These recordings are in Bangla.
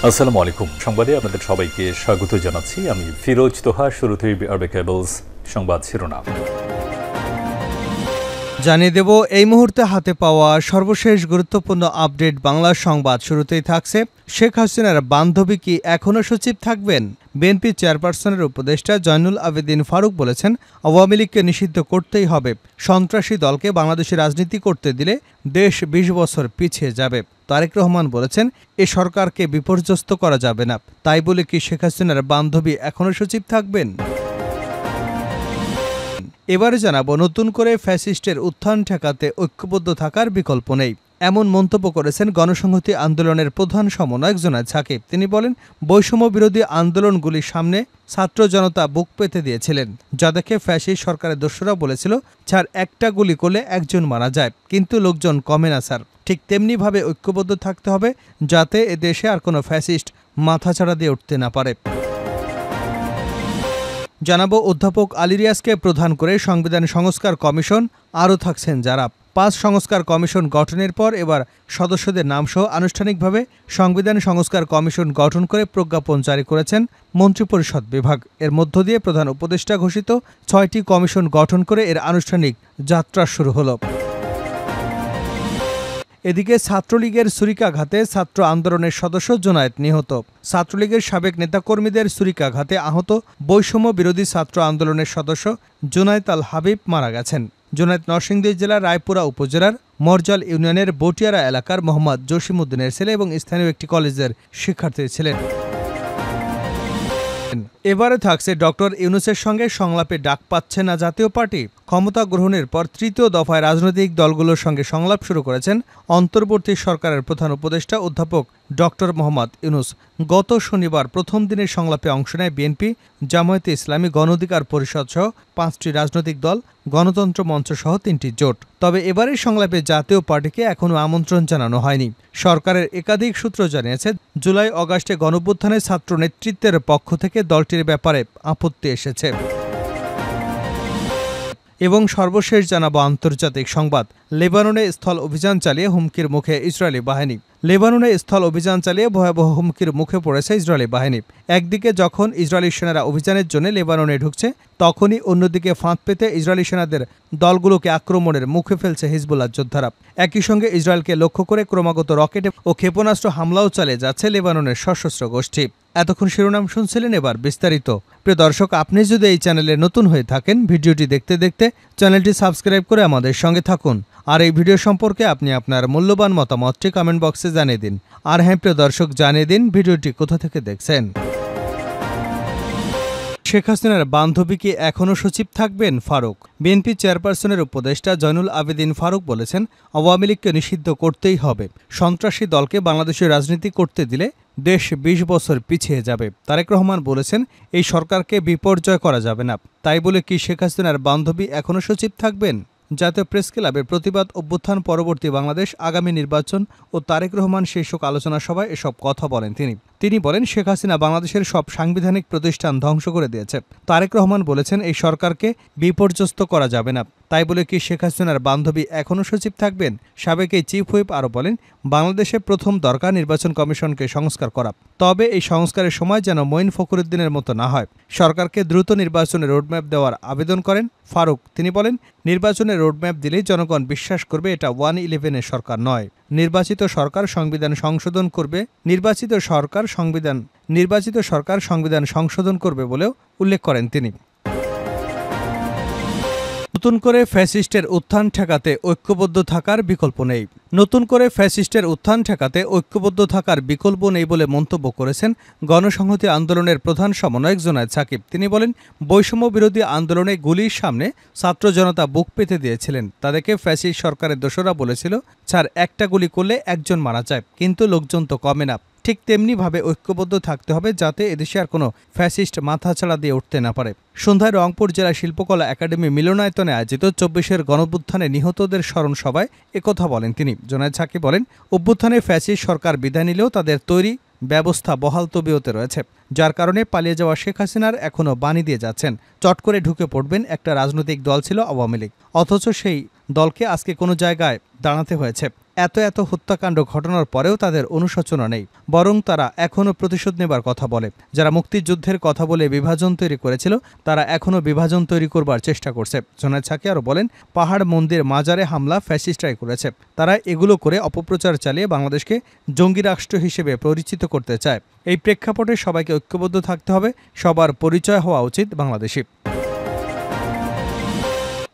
আসসালামু আলাইকুম। সংবাদে আপনাদের সবাইকে স্বাগত জানাচ্ছি। আমি ফিরোজ তোহা। শুরুতেই আরবে কেবলস সংবাদ শিরোনাম জানিয়ে দেব এই মুহূর্তে হাতে পাওয়া সর্বশেষ গুরুত্বপূর্ণ আপডেট বাংলা সংবাদ। শুরুতেই থাকছে, শেখ হাসিনার বান্ধবী কি এখনও সচিব থাকবেন? বিএনপি চেয়ারপারসনের উপদেষ্টা জয়নুল আবেদিন ফারুক বলেছেন, আওয়ামী লীগকে নিষিদ্ধ করতেই হবে। সন্ত্রাসী দলকে বাংলাদেশে রাজনীতি করতে দিলে দেশ ২০ বছর পিছিয়ে যাবে। তারেক রহমান বলেছেন, এ সরকারকে বিপর্যস্ত করা যাবে না। তাই বলে কি শেখ হাসিনার বান্ধবী এখনও সচিব থাকবেন? এবারে জানাবো, নতুন করে ফ্যাসিস্টের উত্থান ঠেকাতে ঐক্যবদ্ধ থাকার বিকল্প নেই। এমন মন্তব্য করেছেন গণসংহতি আন্দোলনের প্রধান সমন্বয়ক জুনায়েদ সাকিব। তিনি বলেন, বৈষম্য বিরোধী আন্দোলনগুলির সামনে ছাত্র জনতা বুক পেতে দিয়েছিলেন, যা দেখে ফ্যাসিস্ট সরকারের দোসররা বলেছিল, স্যার একটা গুলি করলে একজন মারা যায়, কিন্তু লোকজন কমে না স্যার। ঠিক তেমনিভাবে ঐক্যবদ্ধ থাকতে হবে, যাতে এ দেশে আর কোনো ফ্যাসিস্ট মাথাচাড়া দিয়ে উঠতে না পারে। জানাবো, অধ্যাপক আলী রিয়াজকে প্রধান করে সংবিধান সংস্কার কমিশন আরও থাকছেন যারা। ৫ সংস্কার কমিশন গঠনের পর এবার সদস্যদের নামসহ আনুষ্ঠানিকভাবে সংবিধান সংস্কার কমিশন গঠন করে প্রজ্ঞাপন জারি করেছেন মন্ত্রিপরিষদ বিভাগ। এর মধ্য দিয়ে প্রধান উপদেষ্টা ঘোষিত ৬টি কমিশন গঠন করে এর আনুষ্ঠানিক যাত্রা শুরু হলো। এদিকে ছাত্রলীগের ছুরিকাঘাতে ছাত্র আন্দোলনের সদস্য জুনায়েদ নিহত। ছাত্রলীগের সাবেক নেতাকর্মীদের ছুরিকাঘাতে আহত বৈষম্য বিরোধী ছাত্র আন্দোলনের সদস্য জুনায়েদ আল হাবিব মারা গেছেন। জুনায়েদ নরসিংদী জেলার রায়পুরা উপজেলার মরজাল ইউনিয়নের বটিয়ারা এলাকার মোহাম্মদ জসিমউদ্দিনের ছেলে এবং স্থানীয় একটি কলেজের শিক্ষার্থী ছিলেন। এবারে থাকছে, ডক্টর ইউনূসের সঙ্গে সংলাপে ডাক পাচ্ছে না জাতীয় পার্টি। ক্ষমতা গ্রহণের পর তৃতীয় দফায় রাজনৈতিক দলগুলোর সঙ্গে সংলাপ শুরু করেছেন অন্তর্বর্তী সরকারের প্রধান উপদেষ্টা অধ্যাপক ডক্টর মোহাম্মদ ইউনূস। গত শনিবার প্রথম দিনের সংলাপে অংশ নেয় বিএনপি, জামায়াতে ইসলামী, গণ অধিকার পরিষদ সহ ৫টি রাজনৈতিক দল, গণতন্ত্র মঞ্চ সহ ৩টি জোট। তবে এবারের সংলাপে জাতীয় পার্টিকে এখনও আমন্ত্রণ জানানো হয়নি। সরকারের একাধিক সূত্র জানিয়েছে, জুলাই অগাস্টে গণঅভ্যুত্থানে ছাত্র নেতৃত্বের পক্ষ থেকে দলটির ব্যাপারে আপত্তি এসেছে। এবং সর্বশেষ জানাবো আন্তর্জাতিক সংবাদ। লেবাননে স্থল অভিযান চালিয়ে হুমকির মুখে ইসরায়েলি বাহিনী। লেবাননে স্থল অভিযান চালিয়ে ভয়াবহ হুমকির মুখে পড়েছে ইসরায়েলি বাহিনী। একদিকে যখন ইসরায়েলি সেনারা অভিযানের জন্য লেবাননে ঢুকছে, তখনই অন্যদিকে ফাঁদ পেতে ইসরায়েলি সেনাদের দলগুলোকে আক্রমণের মুখে ফেলছে হিজবুল্লাহ যোদ্ধারা। একই সঙ্গে ইসরায়েলকে লক্ষ্য করে ক্রমাগত রকেট ও ক্ষেপণাস্ত্র হামলাও চালিয়ে যাচ্ছে লেবাননের সশস্ত্র গোষ্ঠী। এতক্ষণ শিরোনাম শুনছিলেন, এবার বিস্তারিত। প্রিয় দর্শক, আপনি যদি এই চ্যানেলে নতুন হয়ে থাকেন, ভিডিওটি দেখতে দেখতে চ্যানেলটি সাবস্ক্রাইব করে আমাদের সঙ্গে থাকুন। আর এই ভিডিও সম্পর্কে আপনি আপনার মূল্যবান মতামতটি কমেন্ট বক্সে জানিয়ে দিন। আর হ্যাঁ প্রিয় দর্শক, জানিয়ে দিন ভিডিওটি কোথা থেকে দেখছেন। শেখ হাসিনার বান্ধবী কি এখনও সচিব থাকবেন? ফারুক। বিএনপি চেয়ারপারসনের উপদেষ্টা জয়নুল আবেদিন ফারুক বলেছেন, আওয়ামী লীগকে নিষিদ্ধ করতেই হবে। সন্ত্রাসী দলকে বাংলাদেশে রাজনীতি করতে দিলে দেশ ২০ বছর পিছিয়ে যাবে। তারেক রহমান বলেছেন, এই সরকারকে বিপর্যয় করা যাবে না। তাই বলে কি শেখ হাসিনার বান্ধবী এখনও সচিব থাকবেন? জাতীয় প্রেস ক্লাবে প্রতিবাদ অভ্যুত্থান পরবর্তী বাংলাদেশ, আগামী নির্বাচন ও তারেক রহমান শীর্ষক আলোচনা সভায় এসব কথা বলেন তিনি বলেন, শেখ হাসিনা বাংলাদেশের সব সাংবিধানিক প্রতিষ্ঠান ধ্বংস করে দিয়েছে। তারেক রহমান বলেছেন, এই সরকারকে বিপর্যস্ত করা যাবে না। তাই বলে কি শেখ হাসিনার বান্ধবী এখনও সচিব থাকবেন? সাবেক এই চিফ হুইপ আরও বলেন, বাংলাদেশে প্রথম দরকার নির্বাচন কমিশনকে সংস্কার করা। তবে এই সংস্কারের সময় যেন মঈন ফখরুদ্দিনের মতো না হয়। সরকারকে দ্রুত নির্বাচনের রোডম্যাপ দেওয়ার আবেদন করেন ফারুক। তিনি বলেন, নির্বাচনের রোডম্যাপ দিলেই জনগণ বিশ্বাস করবে এটা 1-11-এর সরকার নয়। নির্বাচিত সরকার সংবিধান সংশোধন করবে বলেও উল্লেখ করেন তিনি। নতুন করে ফ্যাসিস্টের উত্থান ঠেকাতে ঐক্যবদ্ধ থাকার বিকল্প নেই। নতুন করে ফ্যাসিস্টের উত্থান ঠেকাতে ঐক্যবদ্ধ থাকার বিকল্প নেই বলে মন্তব্য করেছেন গণসংহতি আন্দোলনের প্রধান সমন্বয়ক জুনায়েদ সাকিব। তিনি বলেন, বৈষম্য বিরোধী আন্দোলনে গুলির সামনে ছাত্র জনতা বুক পেতে দিয়েছিলেন। তাদেরকে ফ্যাসিস্ট সরকারের দোসররা বলেছিল, স্যার একটা গুলি করলে একজন মারা যায়, কিন্তু লোকজন তো কমে না। ঠিক তেমনিভাবে ঐক্যবদ্ধ থাকতে হবে, যাতে এদেশে আর কোনো ফ্যাসিস্ট মাথাছাড়া দিয়ে উঠতে না পারে। সন্ধ্যায় রংপুর জেলা শিল্পকলা একাডেমি মিলনায়তনে আয়োজিত ২৪-এর গণঅভ্যুত্থানে নিহতদের স্মরণ সভায় একথা বলেন তিনি। জুনায়েদ সাকিব বলেন, অভ্যুত্থানে ফ্যাসিস্ট সরকার বিদায় নিলেও তাদের তৈরি ব্যবস্থা বহাল তবিয়তে রয়েছে, যার কারণে পালিয়ে যাওয়া শেখ হাসিনার এখনও বাণী দিয়ে যাচ্ছেন, চট করে ঢুকে পড়বেন। একটা রাজনৈতিক দল ছিল আওয়ামী লীগ, অথচ সেই দলকে আজকে কোনো জায়গায় দাঁড়াতে হয়েছে। এত হত্যাকাণ্ড ঘটনার পরেও তাদের অনুশোচনা নেই, বরং তারা এখনও প্রতিশোধ নেবার কথা বলে। যারা মুক্তিযুদ্ধের কথা বলে বিভাজন তৈরি করেছিল, তারা এখনও বিভাজন তৈরি করবার চেষ্টা করছে। জুনায়েদ সাকি আরও বলেন, পাহাড়, মন্দির, মাজারে হামলা ফ্যাসিস্টরাই করেছে। তারা এগুলো করে অপপ্রচার চালিয়ে বাংলাদেশকে জঙ্গি রাষ্ট্র হিসেবে পরিচিত করতে চায়। এই প্রেক্ষাপটে সবাইকে ঐক্যবদ্ধ থাকতে হবে, সবার পরিচয় হওয়া উচিত বাংলাদেশি।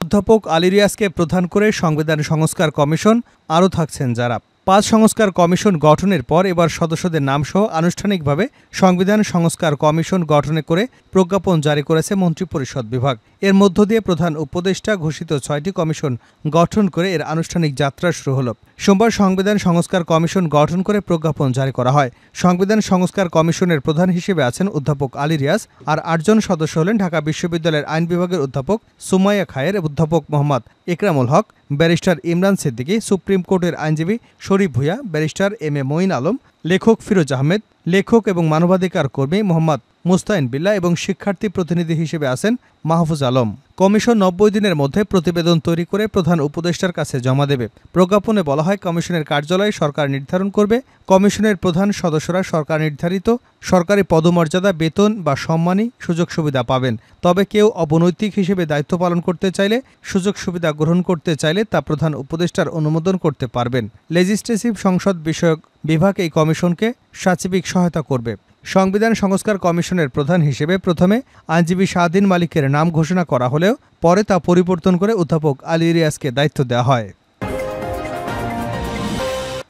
অধ্যাপক আলী রিয়াজকে প্রধান করে সংবিধান সংস্কার কমিশন আরও থাকছেন যারা। ৫ সংস্কার কমিশন গঠনের পর এবার সদস্যদের নামসহ আনুষ্ঠানিকভাবে সংবিধান সংস্কার কমিশন গঠনে করে প্রজ্ঞাপন জারি করেছে মন্ত্রিপরিষদ বিভাগ। এর মধ্য দিয়ে প্রধান উপদেষ্টা ঘোষিত ৬টি কমিশন গঠন করে এর আনুষ্ঠানিক যাত্রা শুরু হলো। সোমবার সংবিধান সংস্কার কমিশন গঠন করে প্রজ্ঞাপন জারি করা হয়। সংবিধান সংস্কার কমিশনের প্রধান হিসেবে আছেন অধ্যাপক আলী রিয়াজ, আর ৮ জন সদস্য হলেন ঢাকা বিশ্ববিদ্যালয়ের আইন বিভাগের অধ্যাপক সুমাইয়া খায়ের, অধ্যাপক মোহাম্মদ ইকরামুল হক, ব্যারিস্টার ইমরান সিদ্দিকী, সুপ্রিম কোর্টের আইনজীবী শরীফ ভূঁইয়া, ব্যারিস্টার এম.এ. মঈন আলম, লেখক ফিরোজ আহমেদ, লেখক এবং মানবাধিকার কর্মী মোহাম্মদ মুস্তাইন বিল্লাহ এবং শিক্ষার্থী প্রতিনিধি হিসেবে আছেন মাহফুজ আলম। কমিশন ৯০ দিনের মধ্যে প্রতিবেদন তৈরি করে প্রধান উপদেষ্টার কাছে জমা দেবে। প্রজ্ঞাপনে বলা হয়, কমিশনের কার্যালয় সরকার নির্ধারণ করবে। কমিশনের প্রধান সদস্যরা সরকার নির্ধারিত সরকারি পদমর্যাদা, বেতন বা সম্মানী সুযোগ সুবিধা পাবেন। তবে কেউ অবনৈতিক হিসেবে দায়িত্ব পালন করতে চাইলে, সুযোগ সুবিধা গ্রহণ করতে চাইলে তা প্রধান উপদেষ্টার অনুমোদন করতে পারবেন। লেজিসলেটিভ সংসদ বিষয়ক বিভাগ এই কমিশনকে সাচিবিক সহায়তা করবে। সংবিধান সংস্কার কমিশনের প্রধান হিসেবে প্রথমে আইনজীবী শাহদিন মালিকের নাম ঘোষণা করা হলেও পরে তা পরিবর্তন করে অধ্যাপক আলী রিয়াজকে দায়িত্ব দেওয়া হয়।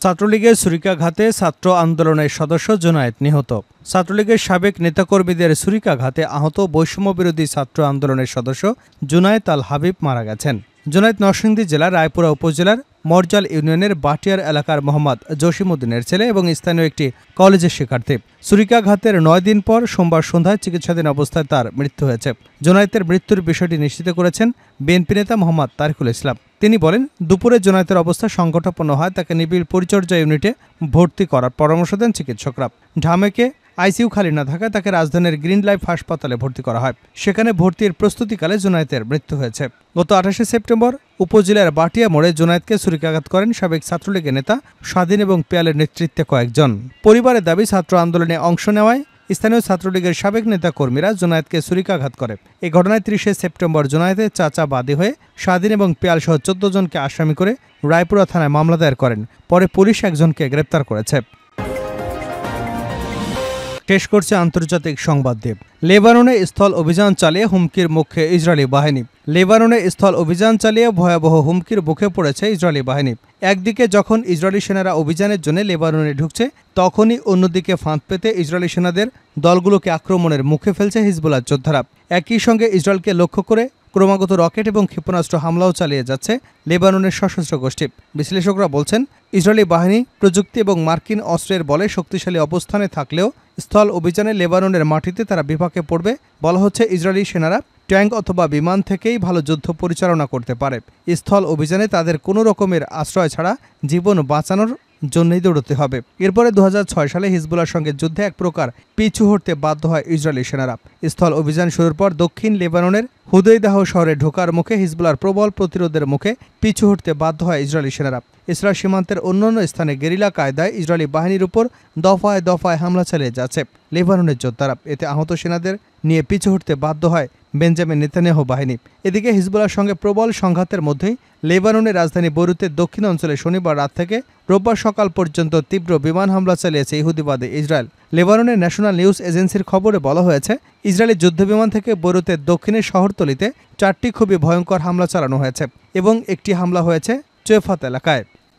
ছাত্রলীগের ছুরিকাঘাতে ছাত্র আন্দোলনের সদস্য জুনায়েদ নিহত। ছাত্রলীগের সাবেক নেতাকর্মীদের ছুরিকাঘাতে আহত বৈষম্যবিরোধী ছাত্র আন্দোলনের সদস্য জুনায়েদ আল হাবিব মারা গেছেন। জুনায়েদ নরসিংদী জেলার রায়পুরা উপজেলার মরজাল ইউনিয়নের বাটিয়ার এলাকার মোহাম্মদ জসিমউদ্দিনের ছেলে এবং স্থানীয় একটি কলেজের শিক্ষার্থী। ছুরিকাঘাতের ৯ দিন পর সোমবার সন্ধ্যায় চিকিৎসাধীন অবস্থায় তার মৃত্যু হয়েছে। জুনায়েদের মৃত্যুর বিষয়টি নিশ্চিত করেছেন বিএনপি নেতা মোহাম্মদ তারিকুল ইসলাম। তিনি বলেন, দুপুরে জুনায়েদের অবস্থা সংকটাপন্ন হয়, তাকে নিবিড় পরিচর্যা ইউনিটে ভর্তি করার পরামর্শ দেন চিকিৎসকরা। ঢামেকে আইসিইউ খালি না থাকায় তাকে রাজধানীর গ্রিন লাইফ হাসপাতালে ভর্তি করা হয়। সেখানে ভর্তির প্রস্তুতিকালে জুনায়েদের মৃত্যু হয়েছে। গত ২৮ সেপ্টেম্বর উপজেলার বাটিয়া মোড়ে জুনায়েদকে ছুরিকাঘাত করেন সাবেক ছাত্রলীগের নেতা স্বাধীন এবং পেয়ালের নেতৃত্বে কয়েকজন। পরিবারের দাবি, ছাত্র আন্দোলনে অংশ নেওয়ায় স্থানীয় ছাত্রলীগের সাবেক নেতা কর্মীরা জুনায়েদকে ছুরিকাঘাত করে। এই ঘটনায় ৩০ সেপ্টেম্বর জুনায়েদের চাচা বাদী হয়ে স্বাধীন এবং পেয়াল সহ ১৪ জনকে আসামি করে রায়পুরা থানায় মামলা দায়ের করেন। পরে পুলিশ একজনকে গ্রেপ্তার করেছে। শেষ করছে আন্তর্জাতিক সংবাদ দিয়ে। লেবাননে স্থল অভিযান চালিয়ে হুমকির মুখে ইসরায়েলি বাহিনী। লেবাননে স্থল অভিযান চালিয়ে ভয়াবহ হুমকির মুখে পড়েছে ইসরায়েলি বাহিনী। একদিকে যখন ইসরায়েলি সেনারা অভিযানের জন্য লেবাননে ঢুকছে, তখনই অন্যদিকে ফাঁদ পেতে ইসরায়েলি সেনাদের দলগুলোকে আক্রমণের মুখে ফেলছে হিজবুল্লাহ যোদ্ধারা। একই সঙ্গে ইসরায়েলকে লক্ষ্য করে ক্রমাগত রকেট এবং ক্ষেপণাস্ত্র হামলাও চালিয়ে যাচ্ছে লেবাননের সশস্ত্র গোষ্ঠী। বিশ্লেষকরা বলছেন, ইসরায়েলি বাহিনী প্রযুক্তি এবং মার্কিন অস্ত্রের বলে শক্তিশালী অবস্থানে থাকলেও স্থল অভিযানে লেবাননের মাটিতে তারা বিপাকে পড়বে। বলা হচ্ছে, ইসরায়েলি সেনারা ট্যাঙ্ক অথবা বিমান থেকেই ভালো যুদ্ধ পরিচালনা করতে পারে। স্থল অভিযানে তাদের কোনো রকমের আশ্রয় ছাড়া জীবন বাঁচানোর জন্যই দৌড়তে হবে। এরপরে ২০০৬ সালে হিজবুল্লাহর সঙ্গে যুদ্ধে এক প্রকার পিছু হটতে বাধ্য হয় ইসরায়েলি সেনারা। স্থল অভিযান শুরুর পর দক্ষিণ লেবাননের হুদৈদাহ শহরে ঢোকার মুখে হিজবুল্লাহর প্রবল প্রতিরোধের মুখে পিছু হটতে বাধ্য হয় ইসরায়েলি সেনারা। ইসরায়েল সীমান্তের অন্যান্য স্থানে গেরিলা কায়দায় ইসরায়েলি বাহিনীর উপর দফায় দফায় হামলা চালিয়ে যাচ্ছে লেবাননের যোদ্ধারা। এতে আহত সেনাদের নিয়ে পিছু হটতে বাধ্য হয় বেঞ্জামিন নেতানিয়াহু বাহিনী। এদিকে হিজবুল্লাহর সঙ্গে প্রবল সংঘাতের মধ্যেই লেবাননের রাজধানী বৈরুতের দক্ষিণ অঞ্চলে শনিবার রাত থেকে রোববার সকাল পর্যন্ত তীব্র বিমান হামলা চালিয়েছে ইহুদিবাদী ইসরায়েল। লেবাননের ন্যাশনাল নিউজ এজেন্সির খবরে বলা হয়েছে, ইসরায়েলি যুদ্ধবিমান থেকে বৈরুতের দক্ষিণের শহরতলিতে ৪টি খুবই ভয়ঙ্কর হামলা চালানো হয়েছে এবং একটি হামলা হয়েছে চুয়েফাত এলাকায়।